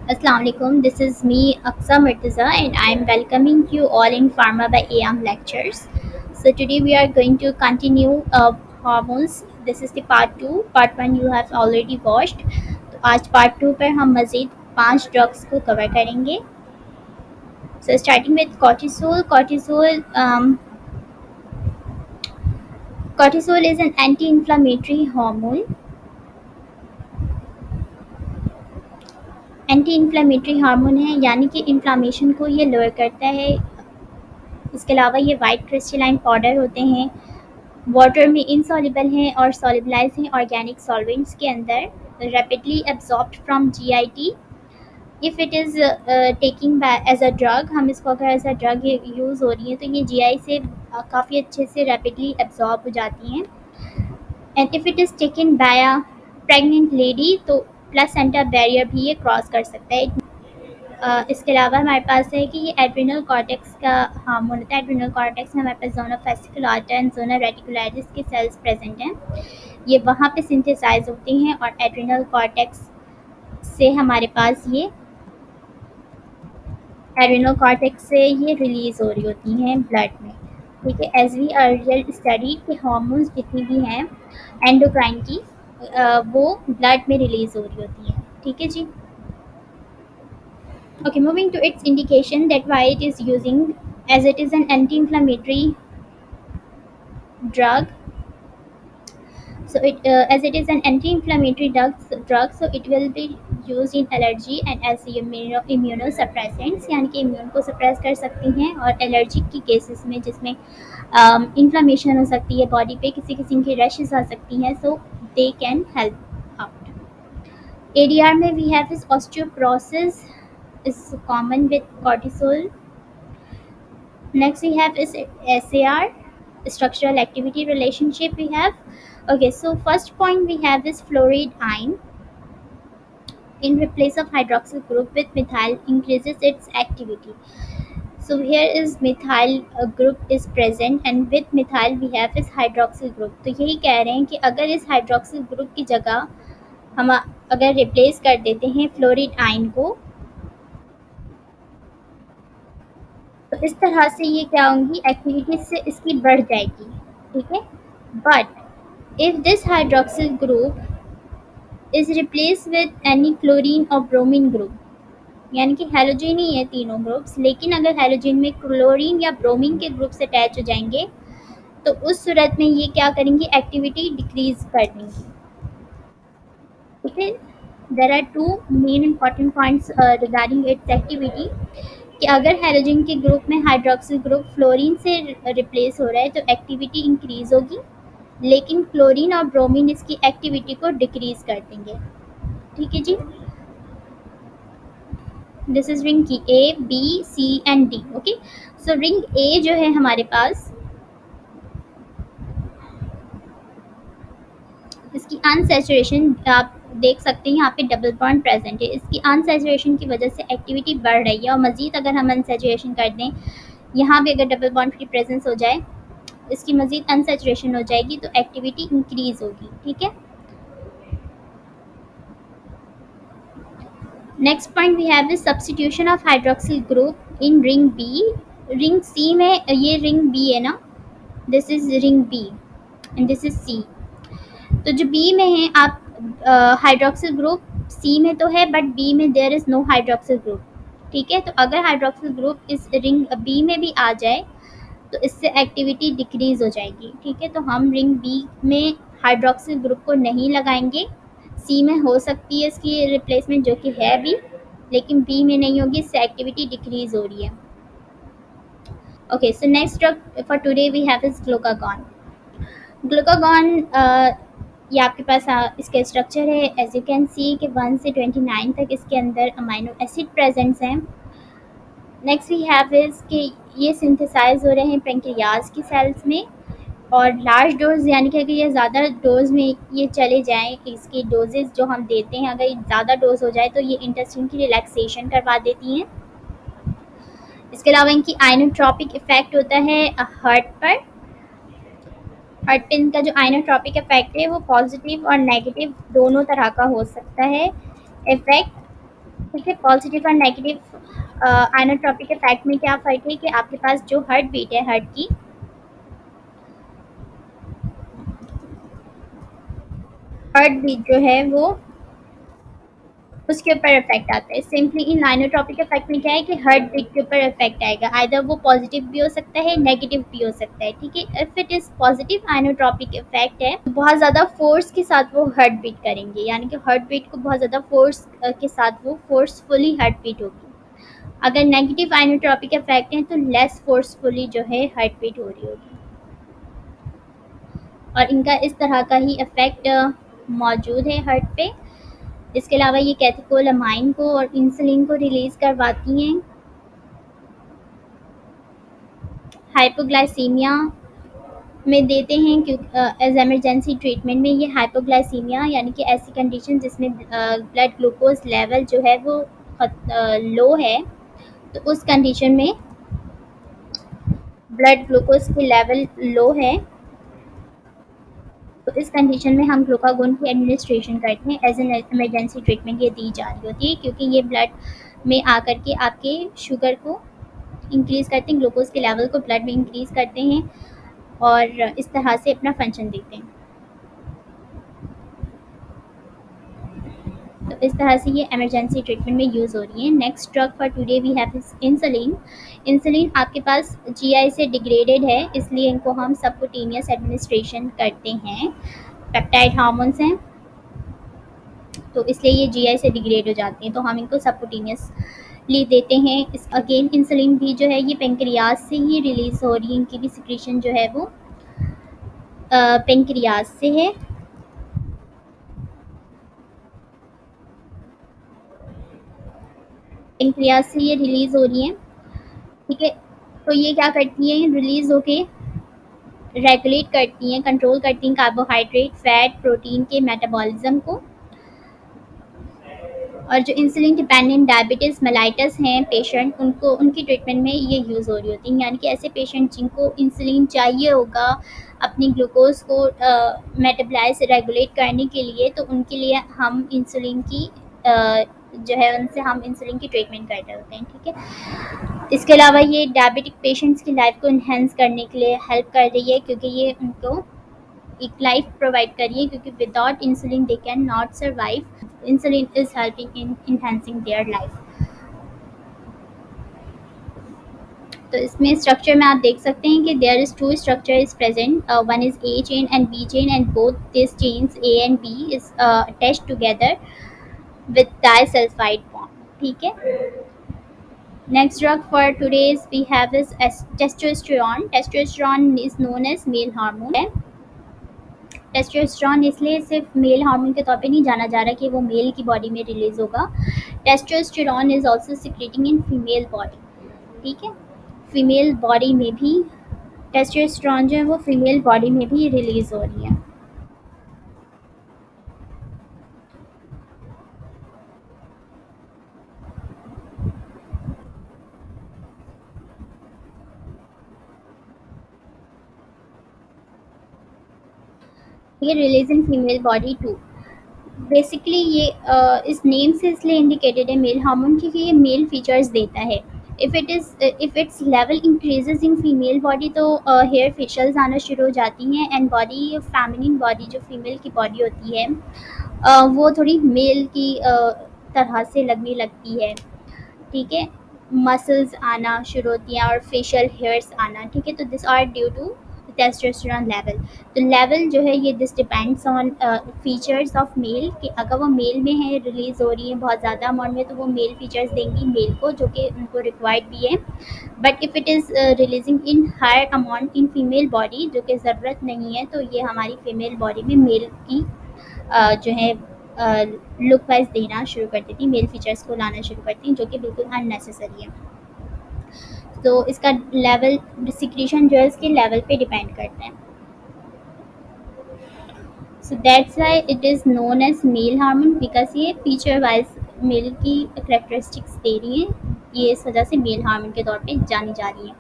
Assalamu alaikum. This is me, Aksa Murtaza, and I am welcoming you all in Pharma by AM lectures. So today we are going to continue hormones. This is the part two. Part one you have already watched. तो आज part two पर हम मज़ीद 5 drugs को cover करेंगे. So starting with cortisol. Cortisol is an anti-inflammatory hormone. Anti inflammatory hormone है यानी कि इन्फ्लामेशन को ये लोअर करता है. इसके अलावा ये वाइट क्रिस्टलाइन पाउडर होते हैं, वाटर में इनसॉल्युबल हैं और सॉल्युबलाइज हैं ऑर्गेनिक सॉल्वेंट्स के अंदर, rapidly absorbed from GIT. If it is taking as a drug, हम इसको अगर एज अ ड्रग यूज़ हो रही है तो ये जीआई से काफ़ी अच्छे से रैपिडली एब्जॉर्ब हो जाती हैं. And if it is taken by a pregnant lady तो प्लेसेंटा बैरियर भी ये क्रॉस कर सकता है. इसके अलावा हमारे पास है कि ये एड्रिनल कॉर्टेक्स का हार्मोन होता है. एड्रिनल कॉर्टेक्स में हमारे पास जोना फेसिकुलाटा एंड जोना रेटिकुलारिस के सेल्स प्रेजेंट हैं. ये वहाँ पे सिंथेसाइज होती हैं और एड्रिनल कॉर्टेक्स से हमारे पास ये एड्रिनल कॉर्टेक्स से ये रिलीज़ हो रही होती हैं ब्लड में. ठीक है, एज वी अर्लियर स्टडी के हार्मोन्स जितनी भी हैं एंडोक्राइन की, वो ब्लड में रिलीज़ हो रही होती हैं. ठीक है जी. Okay, moving to its indication, that why it is using, as it is an anti-inflammatory drug. So as it is an anti-inflammatory drug, so it will be used in allergy and as immunosuppressants, यानी कि immune को suppress कर सकती हैं और allergic की cases में जिसमें इन्फ्लामेशन हो सकती है बॉडी पे, किसी किस्म की रशेस आ सकती हैं, so they can help out. ADR में we have is osteoporosis is common with cortisol. Next we have is SAR, structural activity relationship we have. Okay, so first point we have is fluoride ion in replace of hydroxyl group with methyl increases its activity. So here is methyl group is present and with methyl we have is hydroxyl group. तो यही कह रहे हैं कि अगर इस hydroxyl group की जगह हम अगर रिप्लेस कर देते हैं फ्लोरिड आयन को, तो इस तरह से ये क्या होंगी, एक्टिविटी से इसकी बढ़ जाएगी. ठीक है, but if this hydroxyl group is replace with any chlorine और ब्रोमीन ग्रुप, यानी कि हेलोजन ही है तीनों ग्रुप्स, लेकिन अगर हेलोजन में क्लोरीन या ब्रोमीन के ग्रुप से अटैच हो जाएंगे तो उस सूरत में ये क्या करेंगी, एक्टिविटी डिक्रीज कर देंगी. ठीक है, there are two main important points regarding its activity कि अगर हेलोजन के ग्रुप में हाइड्रोक्सिल ग्रुप फ्लोरीन से रिप्लेस हो रहा है तो एक्टिविटी इंक्रीज होगी, लेकिन क्लोरीन और ब्रोमीन इसकी एक्टिविटी को डिक्रीज कर देंगे. ठीक है जी. दिस इज रिंग की A B C and D. Okay, so ring A जो है हमारे पास, इसकी अनसैचुरेशन आप देख सकते हैं, यहाँ पे डबल बॉन्ड प्रेजेंट है. इसकी अनसैचुरेशन की वजह से एक्टिविटी बढ़ रही है और मज़ीद अगर हम अनसैचुरेशन कर दें, यहाँ पे अगर डबल बॉन्ड की प्रेजेंस हो जाए, इसकी मज़ीद अनसैचुरेशन हो जाएगी तो एक्टिविटी इंक्रीज होगी. ठीक है. Next point we have is substitution of hydroxyl group in ring B. Ring C में ये रिंग बी है ना, this is ring B and this is C. तो जो बी में है, आप हाइड्रोक्सिल ग्रुप सी में तो है बट बी में there is no hydroxyl group. ठीक है, तो अगर हाइड्रोक्सिल ग्रुप इस रिंग बी में भी आ जाए तो इससे एक्टिविटी डिक्रीज हो जाएगी. ठीक है, तो हम रिंग बी में हाइड्रोक्सिल ग्रुप को नहीं लगाएंगे. सी में हो सकती है इसकी रिप्लेसमेंट, जो कि है भी, लेकिन बी में नहीं होगी, इससे एक्टिविटी डिक्रीज हो रही है. Okay, so next drug for today we have is glucagon. Glucagon ये आपके पास इसका स्ट्रक्चर है. एज यू कैन सी कि 1 से 29 तक इसके अंदर अमाइनो एसिड प्रेजेंट्स हैं. नेक्स्ट वी हैव इज़ कि ये सिंथेसाइज हो रहे हैं पेंक्रियाज की सेल्स में, और लार्ज डोज यानी कि अगर ये ज़्यादा डोज में ये चले जाएँ, इसकी डोजेज़ जो हम देते हैं अगर ज़्यादा डोज हो जाए तो ये इंटेस्टाइन की रिलैक्सेशन करवा देती हैं. इसके अलावा इनकी आइनोट्रॉपिक इफ़ेक्ट होता है हार्ट पर. हार्ट पे इनका जो आइनोट्रॉपिक इफेक्ट है वो पॉजिटिव और नेगेटिव दोनों तरह का हो सकता है इफेक्ट. ठीक है, पॉजिटिव और नेगेटिव आइनोट्रॉपिक इफेक्ट में क्या फ़र्क है कि आपके पास जो हार्ट बीट है, हार्ट बीट जो है वो उसके ऊपर इफेक्ट आता है। सिंपली इन आइनोट्रॉपिक इफेक्ट में क्या है कि हार्ट बीट के ऊपर इफेक्ट आएगा, आइदर वो पॉजिटिव भी हो सकता है, नेगेटिव भी हो सकता है। ठीक है, if it is positive inotropic effect है तो बहुत ज़्यादा फोर्स के साथ वो हार्ट बीट करेंगे, यानी कि हार्ट बीट को बहुत ज़्यादा फोर्स के साथ वो फोर्सफुली हार्ट बीट होगी। अगर नेगेटिव आइनोट्रॉपिक इफेक्ट है तो लेस फोर्सफुली जो है हार्ट बीट हो रही होगी। और इनका इस तरह का ही इफेक्ट मौजूद है हार्ट पे। इसके अलावा ये कैथिकोलामाइन को और इंसुलिन को रिलीज करवाती हैं। हाइपोग्लाइसीमिया में देते हैं क्योंकि एज इमरजेंसी ट्रीटमेंट में ये हाइपोग्लाइसीमिया यानी कि ऐसी कंडीशन जिसमें ब्लड ग्लूकोज लेवल जो है वो लो है, तो उस कंडीशन में ब्लड ग्लूकोज की लेवल लो है, तो इस कंडीशन में हम ग्लूकागोन की एडमिनिस्ट्रेशन करते हैं। एज एन इमरजेंसी ट्रीटमेंट ये दी जा रही होती है क्योंकि ये ब्लड में आकर के आपके शुगर को इंक्रीज़ करते हैं, ग्लूकोज के लेवल को ब्लड में इंक्रीज़ करते हैं और इस तरह से अपना फंक्शन देते हैं। तो इस तरह से ये इमरजेंसी ट्रीटमेंट में यूज़ हो रही है। Next drug for today we have is insulin. Insulin आपके पास जीआई से डिग्रेडेड है, इसलिए इनको हम सबकुटेनियस एडमिनिस्ट्रेशन करते हैं। पेप्टाइड हार्मोन्स हैं तो इसलिए ये जीआई से डिग्रेड हो जाते हैं, तो हम इनको सबकुटेनियसली देते हैं। इस अगेन इंसुलिन भी जो है ये पेंक्रियाज से ही रिलीज़ हो रही है, इनकी भी सिक्रीशन जो है वो पेंक्रियाज से है। पेंक्रियाज से ये रिलीज़ हो रही है। ठीक है, तो ये क्या करती हैं, रिलीज़ होके रेगुलेट करती हैं, कंट्रोल करती हैं कार्बोहाइड्रेट, फैट, प्रोटीन के मेटाबॉलिज्म को। और जो इंसुलिन डिपेंडेंट डायबिटीज़ मेलाइटस हैं पेशेंट, उनको उनकी ट्रीटमेंट में ये यूज़ हो रही होती हैं, यानी कि ऐसे पेशेंट जिनको इंसुलिन चाहिए होगा अपनी ग्लूकोज को मेटाबॉलाइज रेगुलेट करने के लिए, तो उनके लिए हम इंसुलिन की जो है उनसे हम इंसुलिन की ट्रीटमेंट कर रहे होते हैं। ठीक है, इसके अलावा ये डायबिटिक पेशेंट्स की लाइफ को इन्हेंस करने के लिए हेल्प कर रही है क्योंकि ये उनको एक लाइफ प्रोवाइड करिए, क्योंकि without insulin they can not survive. Insulin is helping in enhancing their life. तो इसमें स्ट्रक्चर में आप देख सकते हैं कि there is two structure is present, one is A chain and B chain and both this chains A and B is attached together with disulphide bond. ठीक है, next drug for today's we have is testosterone. Testosterone is known as male hormone. Testosterone इसलिए सिर्फ male hormone के तौर पे नहीं जाना जा रहा कि वो मेल की बॉडी में रिलीज होगा। Testosterone is also secreting in female body. ठीक है, फीमेल बॉडी में भी टेस्टोस्टेरोन जो है वो फीमेल बॉडी में भी रिलीज हो रही है। ये release in female body too. Basically ये इस नेम से इसलिए इंडिकेटेड है मेल हार्मोन क्योंकि ये मेल फीचर्स देता है। If it's level increases in female body तो हेयर फेशियल्स आना शुरू हो जाती हैं एंड बॉडी फेमिनिन बॉडी जो फीमेल की बॉडी होती है वो थोड़ी मेल की तरह से लगने लगती है। ठीक है, मसल्स आना शुरू होती हैं और फेशियल हेयर्स आना। ठीक है, तो this are due to testosterone level. तो लेवल जो है ये this depends on features of male कि अगर वो मेल में है रिलीज़ हो रही है बहुत ज़्यादा अमाउंट में तो वो मेल फीचर्स देंगी मेल को जो कि उनको रिक्वायर्ड भी है। But if it is releasing in higher amount in female body जो कि ज़रूरत नहीं है, तो ये हमारी फीमेल बॉडी में मेल की जो है लुक वाइज देना शुरू कर देती, मेल फीचर्स को लाना शुरू करती हैं जो कि बिल्कुल अननेसेसरी है। तो इसका लेवल सिक्रीशन जो है इसके लेवल पे डिपेंड करता है। So that's why it is known as male hormone because ये फीचर वाइज मेल की करेक्टरिस्टिक्स दे रही हैं, ये इस वजह से मेल हार्मोन के तौर पे जानी जा रही है।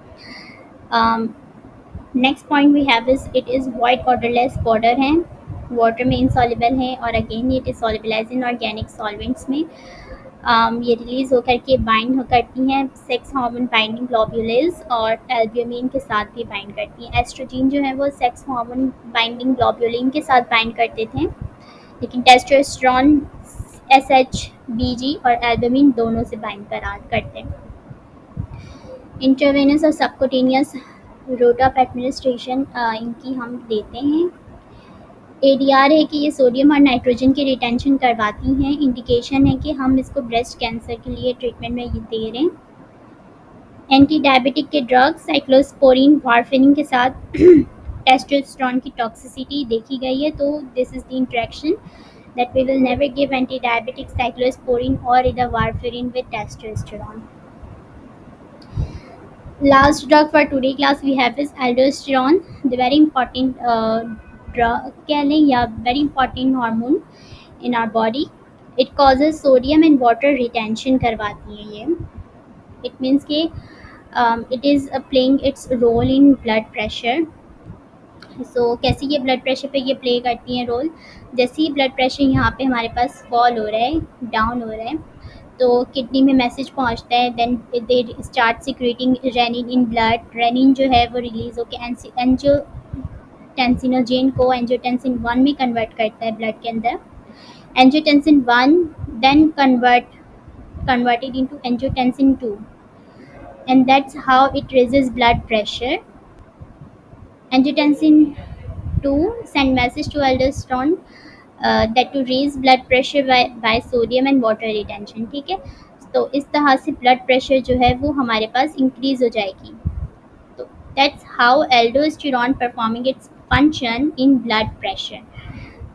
Next point we have is it is white odourless powder हैं, वाटर में इंसॉल्युबल हैं और again it is solubilise in organic solvents में। ये रिलीज़ होकर के बाइंड हो करती हैं सेक्स हार्मोन बाइंडिंग ग्लोब्यूल्स और एल्ब्यूमिन के साथ भी बाइंड करती हैं। एस्ट्रोजन जो है वो सेक्स हार्मोन बाइंडिंग ग्लोब्यूलिन के साथ बाइंड करते थे, लेकिन टेस्टोस्टेरोन SHBG और एल्ब्यूमिन दोनों से बाइंड करा करते हैं। इंट्रावेनस और सबक्यूटेनियस रूट ऑफ एडमिनिस्ट्रेशन इनकी हम देते हैं। ADR है कि ये सोडियम और नाइट्रोजन की रिटेंशन करवाती हैं। इंडिकेशन है कि हम इसको ब्रेस्ट कैंसर के लिए ट्रीटमेंट में ये दे रहे हैं। एंटी डायबिटिक के ड्रग्स साइक्लोस्पोरिन वारफेरिन के साथ टेस्टोस्टेरोन की टॉक्सिसिटी देखी गई है, तो this is the interaction that we will never give anti-diabetic cyclosporin or either warfarin with testosterone. Last drug for today class we have is aldosterone, the very important drug कह लें या very important hormone in our body. It causes sodium and water retention करवाती है ये. It means कि it is playing its role in blood pressure. कैसे ये blood pressure पे ये प्ले करती हैं रोल, जैसे ही ब्लड प्रेशर यहाँ पे हमारे पास फॉल हो रहा है, डाउन हो रहा है, तो किडनी में मैसेज पहुँचता है, then they start secreting renin in blood. Renin जो है वो रिलीज होकर एंजियोटेंसिनोजेन को एंजियोटेंसिन 1 में कन्वर्ट करता है ब्लड के अंदर। Angiotensin 1 then converted into angiotensin 2 and that's how it raises blood pressure. Angiotensin 2 send message to aldosterone that to raise blood pressure by sodium and water retention, ठीक है। तो इस तरह से ब्लड प्रेशर जो है वो हमारे पास इंक्रीज हो जाएगी। तो that's how aldosterone performing its function in blood pressure,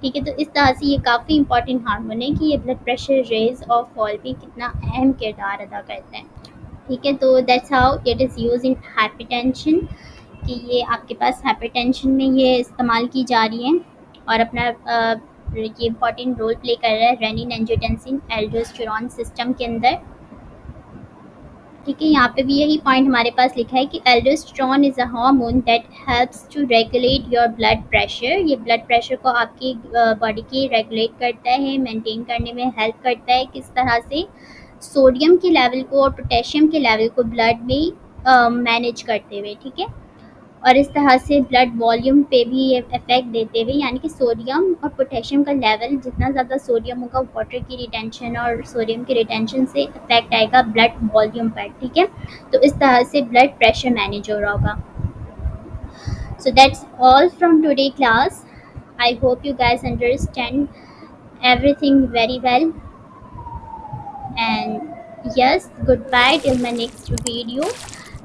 ठीक है। तो इस तरह से ये काफ़ी इंपॉर्टेंट हार्मोन है कि ये ब्लड प्रेशर रेज और फॉल भी कितना अहम किरदार अदा करते हैं, ठीक है। तो that's how it is use in hypertension, कि ये आपके पास हाइपरटेंशन में ये इस्तेमाल की जा रही है और अपना ये इम्पॉर्टेंट रोल प्ले कर रहा है रेनिन एंजियोटेंसिन एल्डोस्टेरोन सिस्टम के अंदर, ठीक है। यहाँ पे भी यही पॉइंट हमारे पास लिखा है कि aldosterone is a hormone that helps to regulate your blood pressure. ये ब्लड प्रेशर को आपकी बॉडी की रेगुलेट करता है, मेंटेन करने में हेल्प करता है, किस तरह से सोडियम के लेवल को और पोटेशियम के लेवल को ब्लड में मैनेज करते हुए, ठीक है। और इस तरह से ब्लड वॉल्यूम पे भी ये इफेक्ट देते हुए, यानी कि सोडियम और पोटेशियम का लेवल, जितना ज़्यादा सोडियम होगा वाटर की रिटेंशन और सोडियम की रिटेंशन से इफेक्ट आएगा ब्लड वॉल्यूम पर, ठीक है। तो इस तरह से ब्लड प्रेशर मैनेज हो रहा होगा। So that's all from today class. I hope you guys understand everything very well, and yes, goodbye till my next video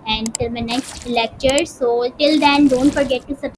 and till my next lecture. So till then, don't forget to subscribe.